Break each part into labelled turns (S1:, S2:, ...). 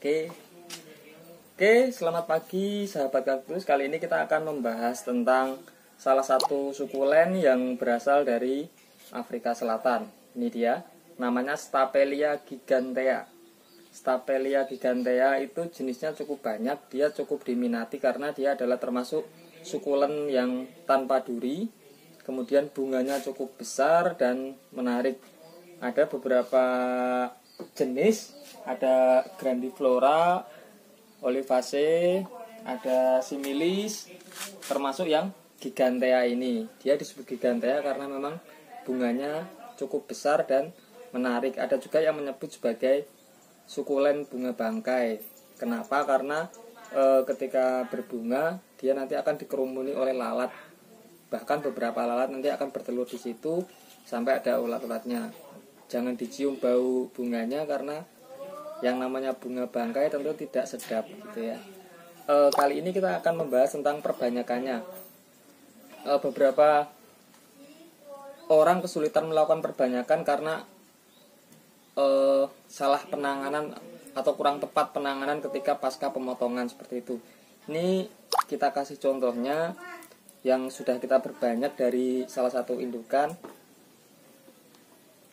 S1: Oke. Oke, selamat pagi sahabat kaktus. Kali ini kita akan membahas tentang salah satu sukulen yang berasal dari Afrika Selatan. Ini dia, namanya Stapelia gigantea. Stapelia gigantea itu jenisnya cukup banyak, dia cukup diminati karena dia adalah termasuk sukulen yang tanpa duri. Kemudian bunganya cukup besar dan menarik. Ada beberapa jenis, ada grandiflora, olivaceae, ada similis, termasuk yang gigantea ini. Dia disebut gigantea karena memang bunganya cukup besar dan menarik. Ada juga yang menyebut sebagai sukulen bunga bangkai. Kenapa? Karena ketika berbunga dia nanti akan dikerumuni oleh lalat. Bahkan beberapa lalat nanti akan bertelur di situ sampai ada ulat-ulatnya. Jangan dicium bau bunganya karena yang namanya bunga bangkai tentu tidak sedap gitu ya. Kali ini kita akan membahas tentang perbanyakannya. Beberapa orang kesulitan melakukan perbanyakan karena salah penanganan atau kurang tepat penanganan ketika pasca pemotongan seperti itu. Ini kita kasih contohnya yang sudah kita berbanyak dari salah satu indukan.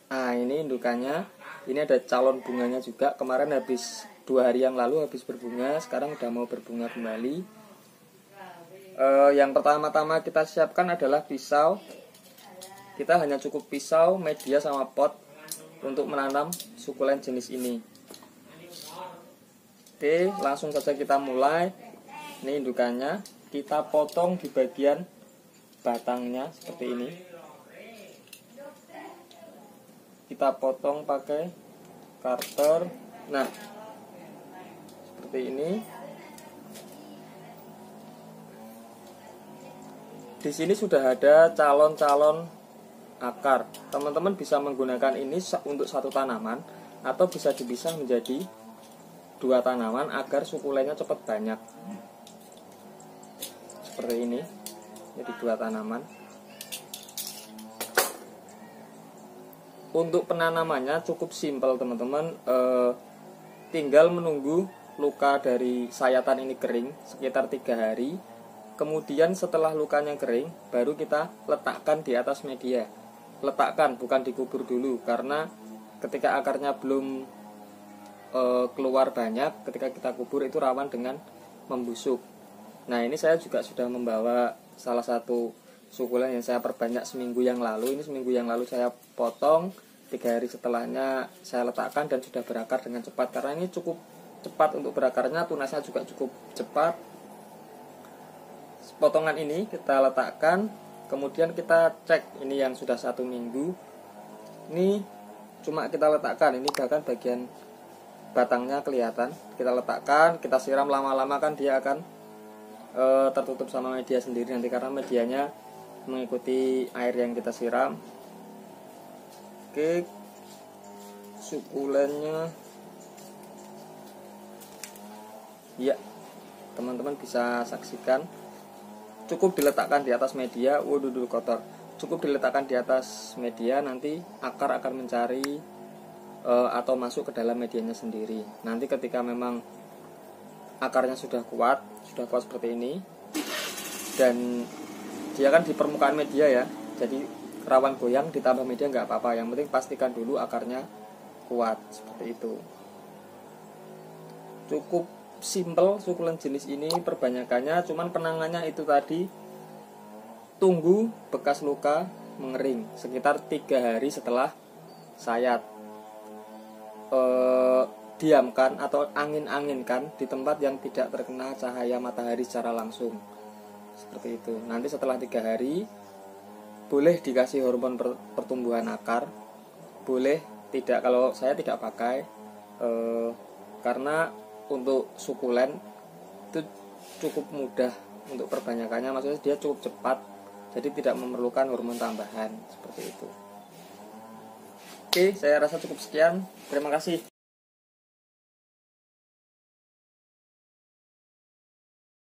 S1: Nah, ini indukannya. Ini ada calon bunganya juga. Kemarin habis 2 hari yang lalu habis berbunga, sekarang udah mau berbunga kembali. Yang pertama-tama kita siapkan adalah pisau. Kita hanya cukup pisau, media sama pot untuk menanam sukulen jenis ini. Oke, langsung saja kita mulai. Ini indukannya, kita potong di bagian batangnya seperti ini. Kita potong pakai karter. Nah, seperti ini. Di sini sudah ada calon-calon akar. Teman-teman bisa menggunakan ini untuk satu tanaman atau bisa dipisah menjadi 2 tanaman agar sukulennya cepat banyak. Seperti ini. Jadi 2 tanaman. Untuk penanamannya cukup simpel teman-teman, tinggal menunggu luka dari sayatan ini kering sekitar 3 hari. Kemudian setelah lukanya kering baru kita letakkan di atas media. Letakkan, bukan dikubur dulu, karena ketika akarnya belum keluar banyak, ketika kita kubur itu rawan dengan membusuk. Nah, ini saya juga sudah membawa salah satu sukulen yang saya perbanyak seminggu yang lalu. Ini seminggu yang lalu saya potong, 3 hari setelahnya saya letakkan dan sudah berakar dengan cepat. Karena ini cukup cepat untuk berakarnya, tunasnya juga cukup cepat. Potongan ini kita letakkan, kemudian kita cek ini yang sudah 1 minggu. Ini cuma kita letakkan, ini bahkan bagian batangnya kelihatan. Kita letakkan, kita siram lama-lama kan dia akan tertutup sama media sendiri nanti karena medianya mengikuti air yang kita siram. Oke, sukulennya ya, teman-teman bisa saksikan. Cukup diletakkan di atas media. Waduh, kotor. Cukup diletakkan di atas media, nanti akar akan mencari atau masuk ke dalam medianya sendiri. Nanti ketika memang akarnya sudah kuat seperti ini, dan dia kan di permukaan media ya, jadi rawan goyang, ditambah media nggak apa-apa. Yang penting pastikan dulu akarnya kuat seperti itu. Cukup simple sukulen jenis ini perbanyakannya, cuman penangannya itu tadi, tunggu bekas luka mengering sekitar 3 hari setelah sayat. Diamkan atau angin-anginkan di tempat yang tidak terkena cahaya matahari secara langsung seperti itu. Nanti setelah 3 hari boleh dikasih hormon pertumbuhan akar, boleh tidak. Kalau saya tidak pakai karena untuk sukulen itu cukup mudah untuk perbanyakannya, maksudnya dia cukup cepat, jadi tidak memerlukan hormon tambahan seperti itu. Oke, saya rasa cukup sekian. Terima kasih.